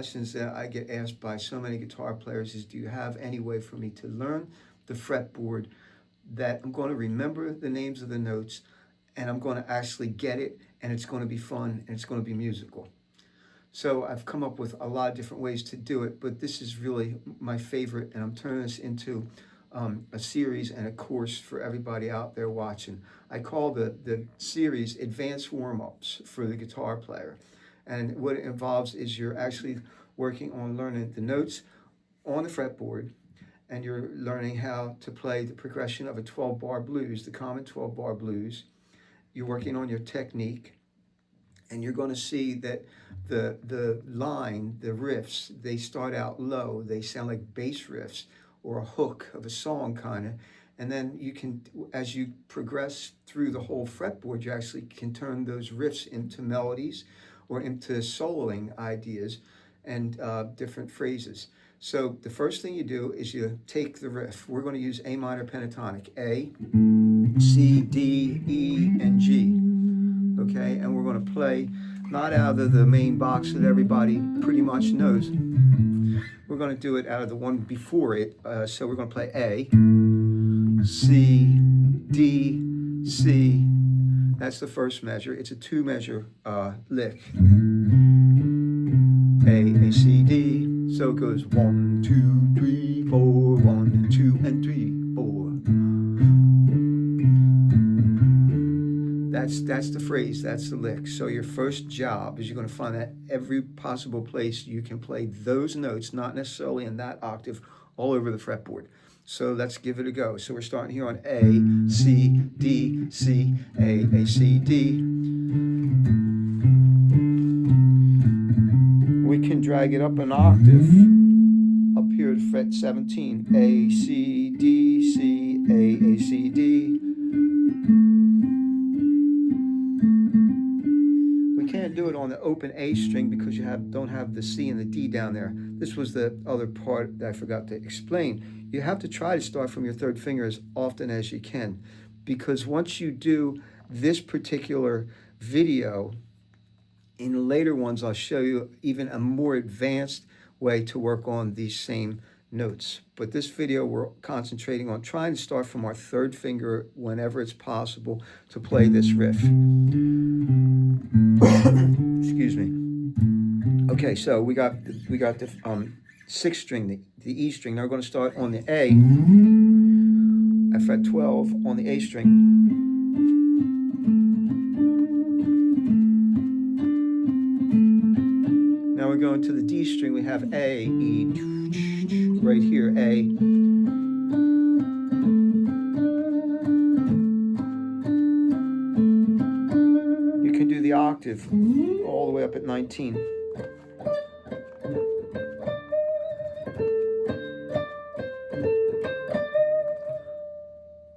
questions that I get asked by so many guitar players is, do you have any way for me to learn the fretboard that I'm going to remember the names of the notes and I'm going to actually get it, and it's going to be fun and it's going to be musical? So I've come up with a lot of different ways to do it, but this is really my favorite, and I'm turning this into a series and a course for everybody out there watching. I call the series Advanced Warm-Ups for the Guitar Player. And what it involves is you're actually working on learning the notes on the fretboard, and you're learning how to play the progression of a 12-bar blues, the common 12-bar blues. You're working on your technique, and you're going to see that the line, the riffs, they start out low. They sound like bass riffs or a hook of a song kind of. And then you can, as you progress through the whole fretboard, you actually can turn those riffs into melodies or into soloing ideas and different phrases. So the first thing you do is you take the riff. We're going to use A minor pentatonic, A, C, D, E, and G. Okay, and we're going to play not out of the main box that everybody pretty much knows. We're going to do it out of the one before it. So we're going to play A, C, D, C. That's the first measure. It's a 2-measure lick. A, C, D. So it goes 1, 2, 3, 4, 1, 2, and 3, 4. That's the phrase, that's the lick. So your first job is you're going to find that every possible place you can play those notes, not necessarily in that octave, all over the fretboard. So let's give it a go. So we're starting here on A, C, D, C, A, C, D. We can drag it up an octave up here at fret 17. A, C, D, C, A, C, D. Can't do it on the open A string because you don't have the C and the D down there. This was the other part that I forgot to explain. You have to try to start from your third finger as often as you can, because once you do this particular video, in later ones I'll show you even a more advanced way to work on these same notes. But this video we're concentrating on trying to start from our third finger whenever it's possible to play this riff. Excuse me. Okay, so we got the sixth string, the E string. Now we're going to start on the A at fret 12 on the A string. Now we're going to the D string. We have A, E, right here, A. You can do the octave all the way up at 19.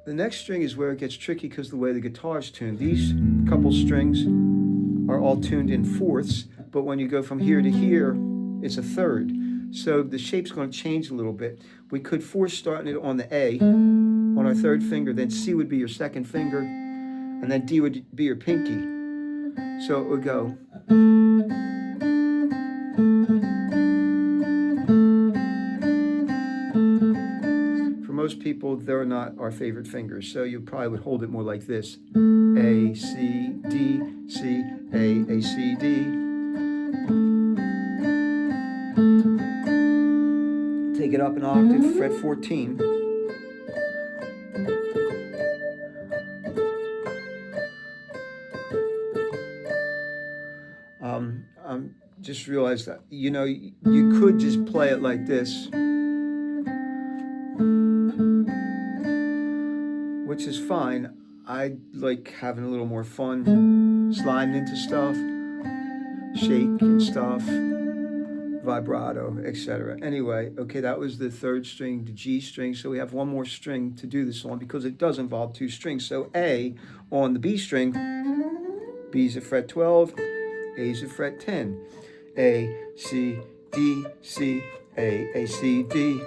The next string is where it gets tricky because the way the guitar is tuned. These couple strings are all tuned in fourths, but when you go from here to here, it's a third. So the shape's going to change a little bit. We could force starting it on the A, on our third finger, then C would be your second finger, and then D would be your pinky. So it would go. For most people, they're not our favorite fingers, so you probably would hold it more like this. A, C, D, C, A, C, D. Take it up an octave, fret 14. Just realized that, you know, you could just play it like this, which is fine. I like having a little more fun, sliding into stuff, shake and stuff, vibrato, etc. Anyway, okay, that was the third string, the G string. So we have one more string to do this on because it does involve two strings. So A on the B string, B's at fret 12, A's at fret 10. A, C, D, C, A, C, D.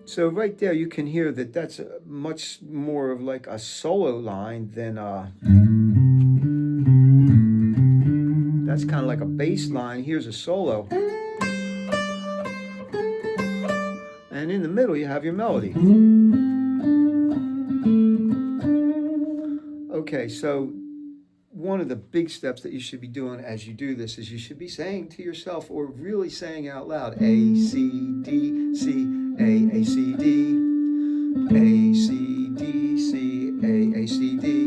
So right there you can hear that that's much more of like a solo line than That's kind of like a bass line. Here's a solo. And in the middle, you have your melody. Okay, so one of the big steps that you should be doing as you do this is you should be saying to yourself, or really saying out loud, A, C, D, C, A, C, D, A, C, D, C, A, C, D.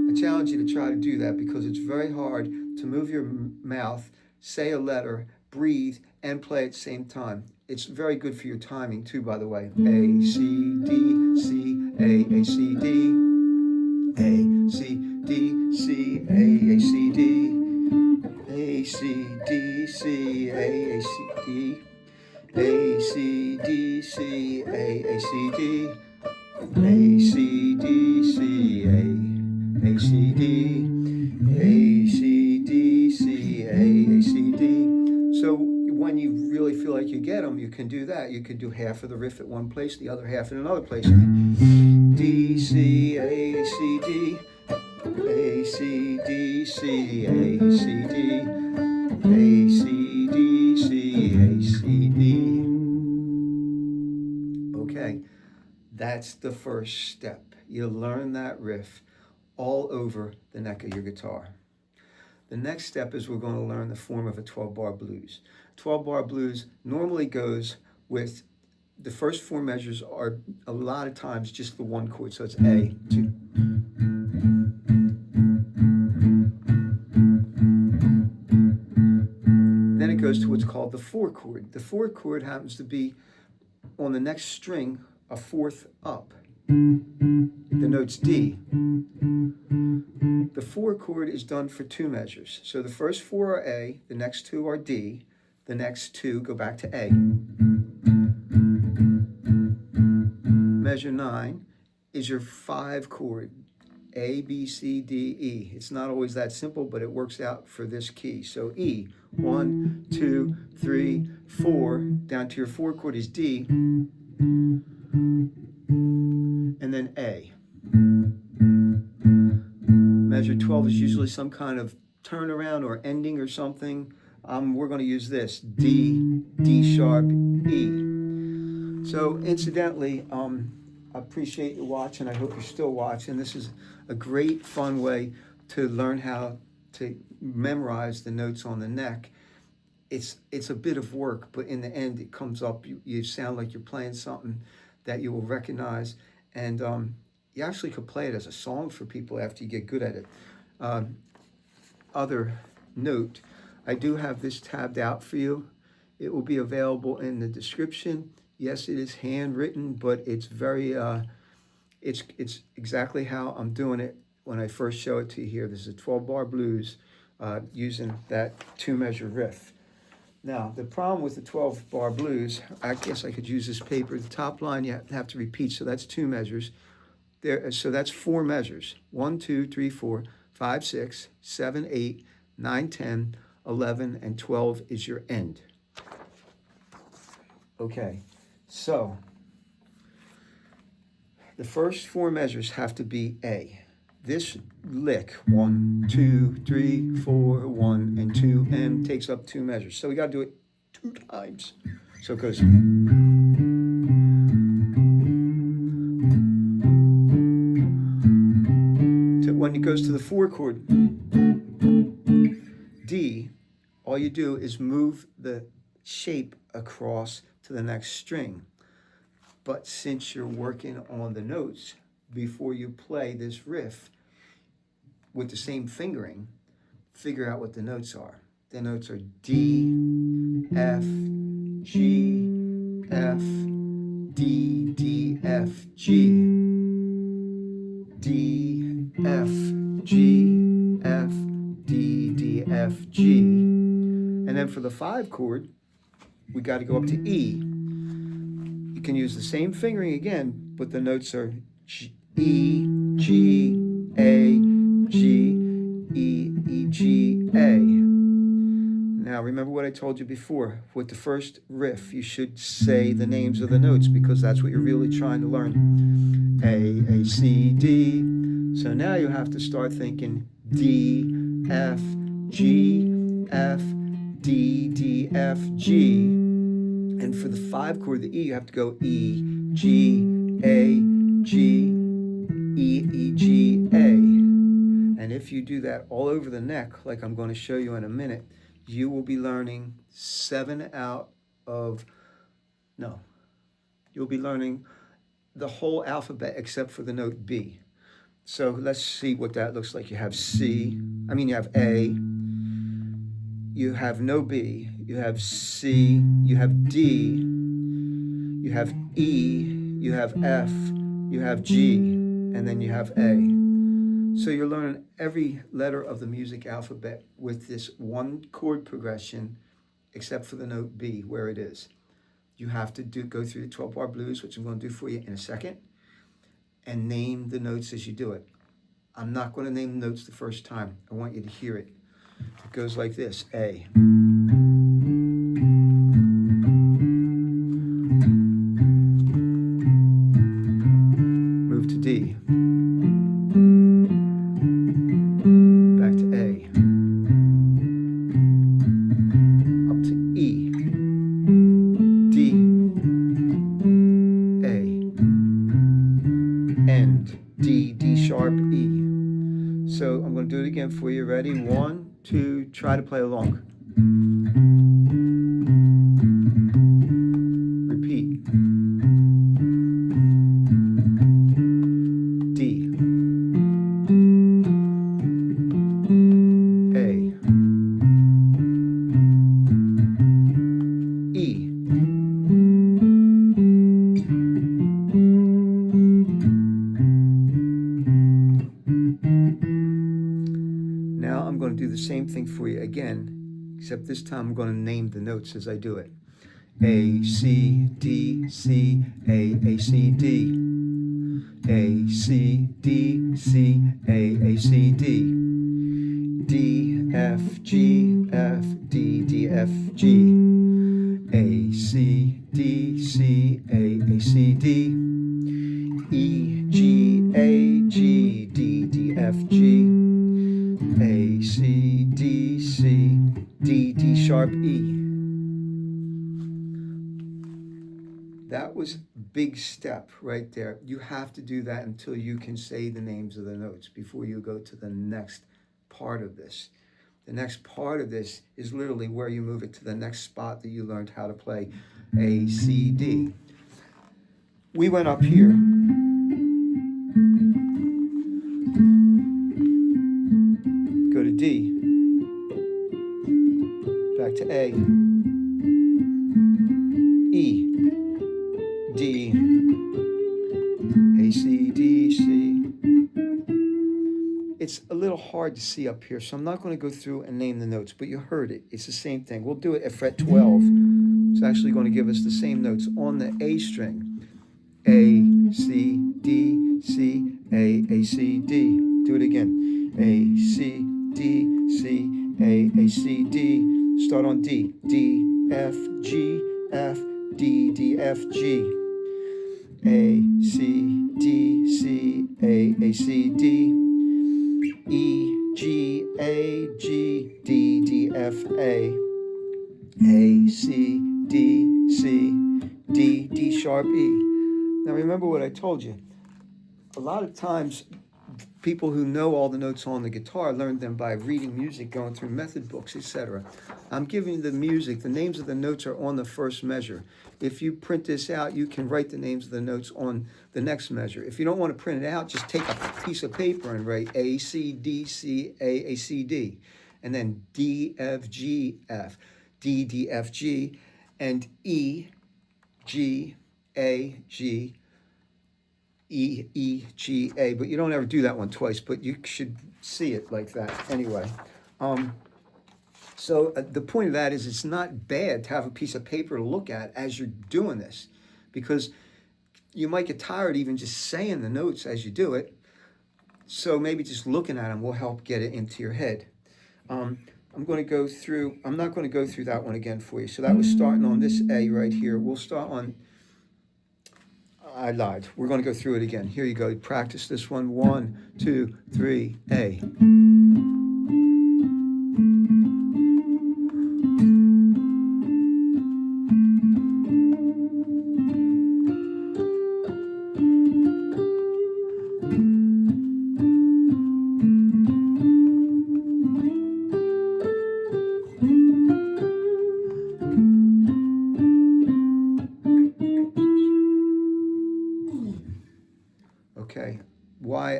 I challenge you to try to do that because it's very hard to move your mouth, say a letter, breathe, and play at the same time. It's very good for your timing too, by the way. A, C, D, C, A, C, D, A, C, D, C, A, C, D, A, C, D, C, A, C, D, A, C, D, C, A, C, D, A, C, D, C, A, C, D, A, C, D, C, A, C, D. So when you really feel like you get them, you can do that. You can do half of the riff at one place, the other half in another place. D, C, A, C, D, A, C, D, C, A, C, D, A, C, D, C, A, C, D. Okay, that's the first step. You learn that riff all over the neck of your guitar. The next step is we're going to learn the form of a 12-bar blues. 12-bar blues normally goes with, the first four measures are a lot of times just the one chord. So it's A, 2. Then it goes to what's called the 4 chord. The 4 chord happens to be on the next string, a fourth up. The note's D. The 4 chord is done for 2 measures. So the first 4 are A, the next 2 are D, the next 2 go back to A. Measure 9 is your 5 chord, A, B, C, D, E. It's not always that simple, but it works out for this key. So E, 1, 2, 3, 4, down to your 4 chord is D, and then A. Measure 12 is usually some kind of turnaround or ending or something. We're going to use this, D, D sharp, E. So incidentally, I appreciate you watching. I hope you're still watching. This is a great, fun way to learn how to memorize the notes on the neck. It's a bit of work, but in the end, it comes up. You sound like you're playing something that you will recognize, and you actually could play it as a song for people after you get good at it. Other note, I do have this tabbed out for you. It will be available in the description. Yes, it is handwritten, but it's very, it's exactly how I'm doing it when I first show it to you here. This is a 12-bar blues using that 2-measure riff. Now, the problem with the 12-bar blues, I guess I could use this paper. The top line you have to repeat, so that's 2 measures. So that's 4 measures. 1, 2, 3, 4, 5, 6, 7, 8, 9, 10, 11, and 12 is your end. Okay, so the first 4 measures have to be A. This lick, 1, 2, 3, 4, 1, and 2, and takes up 2 measures. So we got to do it 2 times. So it goes. When it goes to the 4 chord, D, all you do is move the shape across to the next string. But since you're working on the notes before you play this riff with the same fingering, figure out what the notes are. The notes are D, F, G, F, D, D, F, G, D, F, G, F, D, D, F, G. And then for the 5 chord, we got to go up to E. You can use the same fingering again, but the notes are G, E, G, A, G, E, E, G, A. Now remember what I told you before. With the first riff, you should say the names of the notes because that's what you're really trying to learn. A, C, D. So now you have to start thinking D, F, G, F, D, D, F, G. And for the 5 chord, the E, you have to go E, G, A, G, E, E, G, A. And if you do that all over the neck, like I'm going to show you in a minute, you will be learning 7 out of, no, you'll be learning the whole alphabet except for the note B. So let's see what that looks like. You have you have A, you have no B, you have C, you have D, you have E, you have F, you have G, and then you have A. So you're learning every letter of the music alphabet with this 1 chord progression, except for the note B, where it is. You have to go through the 12-bar blues, which I'm going to do for you in a second, and name the notes as you do it. I'm not going to name the notes the first time. I want you to hear it. It goes like this: A. Move to D. Back to A. Up to E. D. A. End. D, D sharp, E. So I'm going to do it again for you. Ready? 1, 2, try to play along. Repeat. D. A. E. Now I'm going to do the same thing for you again, except this time I'm going to name the notes as I do it. A, C, D, C, A, C, D. A, C, D, C, A, C, D. D, F, G, F, D, D, F, G. A, C, D, C, A, C, D. E, G, A, G, D, D, F, G. A, C, D, C, D, D sharp, E. That was a big step right there. You have to do that until you can say the names of the notes before you go to the next part of this. The next part of this is literally where you move it to the next spot that you learned how to play A, C, D. We went up here. Go to D. Back to A. E. D. A, C, D, C. It's a little hard to see up here, so I'm not going to go through and name the notes, but you heard it. It's the same thing. We'll do it at fret 12. It's actually going to give us the same notes on the A string. A, C, D, C, A, C, D. Do it again. A, C, D, C, A, C, D. Start on D. D, F, G, F, D, D, F, G. A, C, D, C, A, C, D. E, G, A, G, D, D, F, A. A, C, D, C, D, D sharp, E. Now remember what I told you. A lot of times, people who know all the notes on the guitar learn them by reading music, going through method books, etc. I'm giving you the music. The names of the notes are on the first measure. If you print this out, you can write the names of the notes on the next measure. If you don't want to print it out, just take a piece of paper and write A, C, D, C, A, C, D. And then D, F, G, F, D, D, F, G, and E, G, A, G, E, E, G, A. But you don't ever do that one twice, but you should see it like that anyway. So the point of that is it's not bad to have a piece of paper to look at as you're doing this, because you might get tired even just saying the notes as you do it. So maybe just looking at them will help get it into your head. I'm going to go through, I'm not going to go through that one again for you. So that was starting on this A right here. We'll start on, I lied. We're going to go through it again. Here you go. Practice this one. 1, 2, 3, A.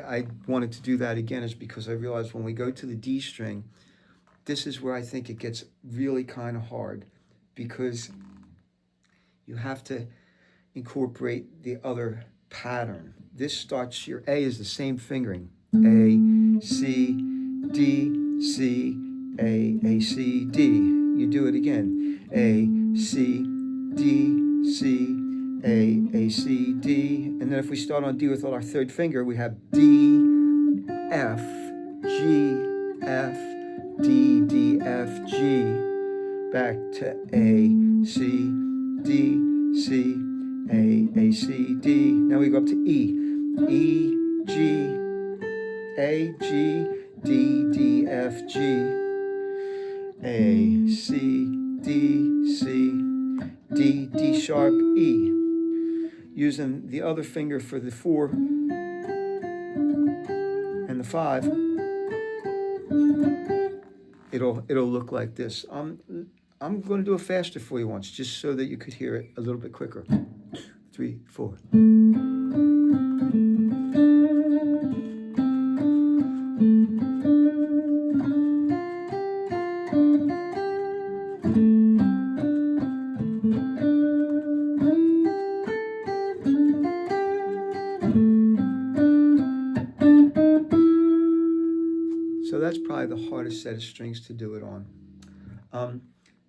I wanted to do that again is because I realized when we go to the D string, this is where I think it gets really kind of hard, because you have to incorporate the other pattern. This starts, your A is the same fingering. A, C, D, C, A, C, D. You do it again. A, C, D, C, A, C, D. And then if we start on D with our third finger, we have D, F, G, F, D, D, F, G. Back to A, C, D, C, A, C, D. Now we go up to E. E, G, A, G, D, D, F, G. A, C, D, C, D, D sharp, E. Using the other finger for the 4 and the 5, it'll look like this. I'm going to do it faster for you once, just so that you could hear it a little bit quicker. 3, 4. So that's probably the hardest set of strings to do it on.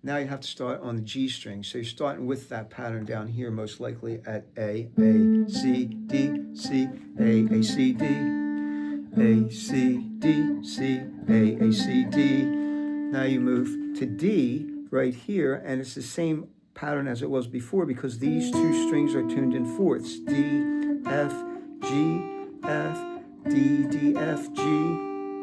Now you have to start on the G string. So you're starting with that pattern down here, most likely at A, C, D, C, A, C, D, A, C, D, C, A, C, D. Now you move to D right here, and it's the same pattern as it was before because these two strings are tuned in fourths. D, F, G, F, D, D, F, G.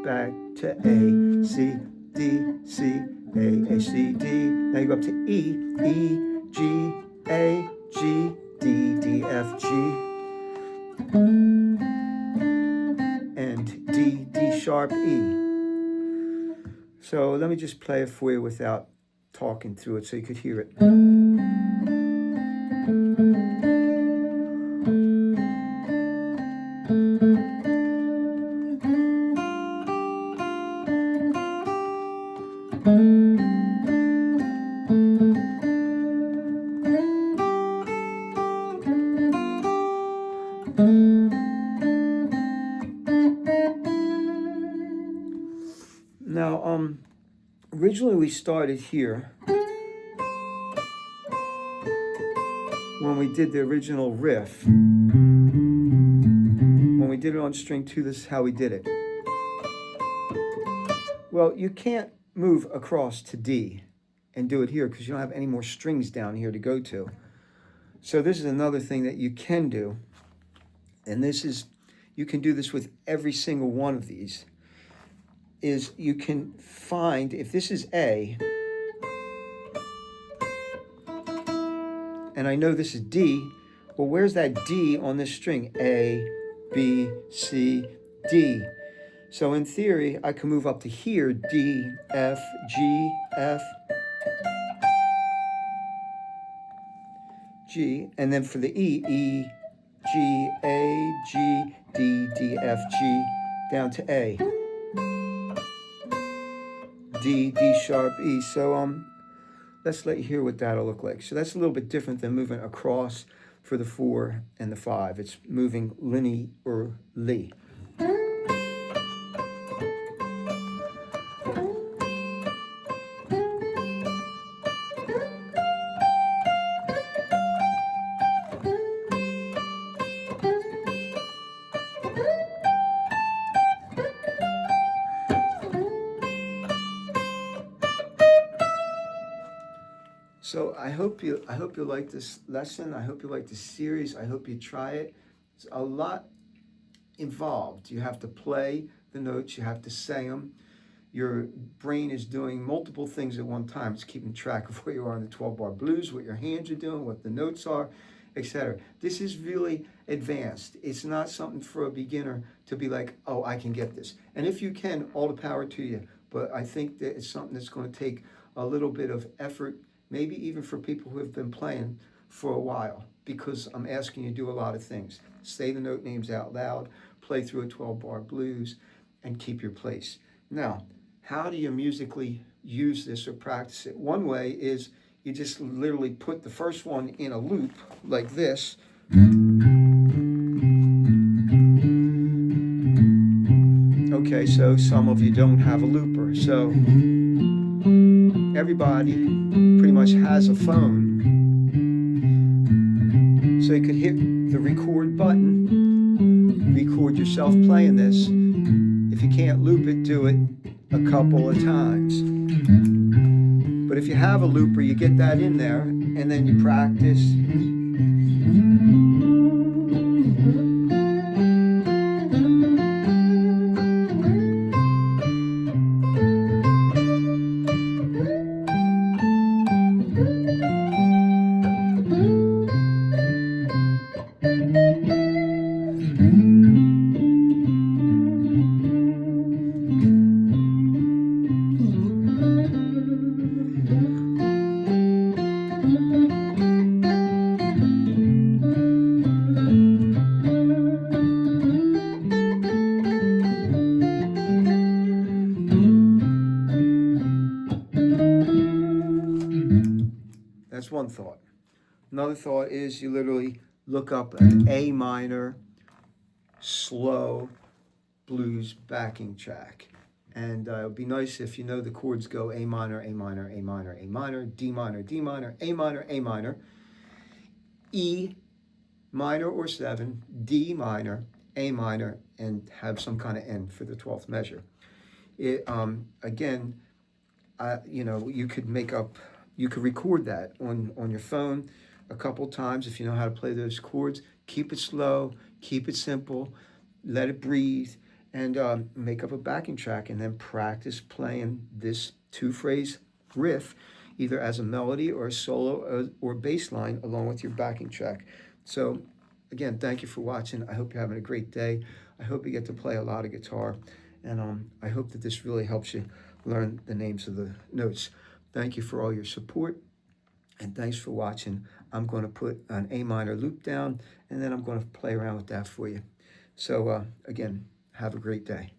Back to A, C, D, C, A, C, D. Now you go up to E, E, G, A, G, D, D, F, G. And D, D sharp, E. So let me just play it for you without talking through it so you could hear it. Now, originally we started here when we did the original riff. When we did it on string 2, this is how we did it. Well, you can't move across to D and do it here because you don't have any more strings down here to go to. So this is another thing that you can do, and this is, you can do this with every single one of these, is you can find, if this is A, and I know this is D, well, where's that D on this string? A, B, C, D. So in theory, I can move up to here, D, F, G, F, G, and then for the E, E, G, A, G, D, D, F, G, down to A. D, D sharp, E. So let's let you hear what that'll look like. So that's a little bit different than moving across for the 4 and the 5. It's moving linearly. So I hope you like this lesson. I hope you like this series. I hope you try it. It's a lot involved. You have to play the notes. You have to say them. Your brain is doing multiple things at one time. It's keeping track of where you are in the 12-bar blues, what your hands are doing, what the notes are, etc. This is really advanced. It's not something for a beginner to be like, oh, I can get this. And if you can, all the power to you. But I think that it's something that's going to take a little bit of effort, maybe even for people who have been playing for a while because I'm asking you to do a lot of things. Say the note names out loud, play through a 12-bar blues, and keep your place. Now, how do you musically use this or practice it? One way is you just literally put the first one in a loop like this. Okay, so some of you don't have a looper. So everybody pretty much has a phone. So you could hit the record button, record yourself playing this. If you can't loop it, do it a couple of times. But if you have a looper, you get that in there, and then you practice. That's one thought. Another thought is you literally look up an A minor slow blues backing track. And it would be nice if you know the chords go A minor, A minor, A minor, A minor, D minor, D minor, A minor, A minor, E minor or 7, D minor, A minor, and have some kind of end for the 12th measure. Again, you could record that on your phone a couple times if you know how to play those chords. Keep it slow, keep it simple, let it breathe, and make up a backing track, and then practice playing this 2-phrase riff either as a melody or a solo or bass line along with your backing track. So again, thank you for watching. I hope you're having a great day. I hope you get to play a lot of guitar, and I hope that this really helps you learn the names of the notes. Thank you for all your support, and thanks for watching. I'm going to put an A minor loop down, and then I'm going to play around with that for you. So again, have a great day.